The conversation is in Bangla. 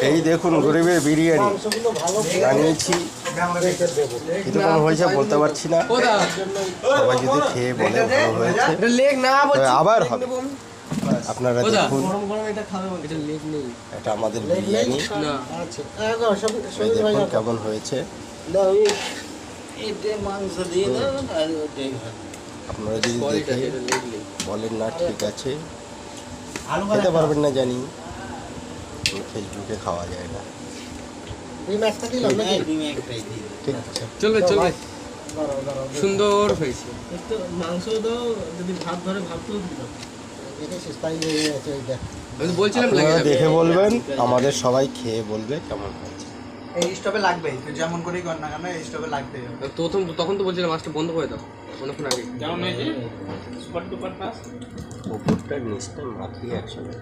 এই দেখুন গরিবের বিরিয়ানি বানিয়েছি, কিন্তু কেমন হয়েছে বলতে পারছি না। সবাই যদি খেয়ে বলে ভালো হয়েছে আবার হবে। আপনারা দেখুন, এটা আমাদের বিরিয়ানি, দেখুন কেমন হয়েছে। আপনারা যদি দেখে বলেন না ঠিক আছে, খেতে পারবেন না জানি, ফেসবুকে খাওয়া যায় না। ঠিক আছে, চলবে চলবে, সুন্দর হয়েছে। মাংস দাও, যদি ভাত ধরে ভাত তো বলছিলাম আপনারা দেখে বলবেন, আমাদের সবাই খেয়ে বলবে কেমন হয়েছে। এই স্টপে লাগবে, যেমন করেই কর না কেন এই স্টপে লাগবে। তখন তো বলছিলাম মাছটা বন্ধ করে দাও অনেকক্ষণ আগে। কেমন হয়েছে? Super duper fast. উপরটা নিচটা মাখিয়ে একসাথে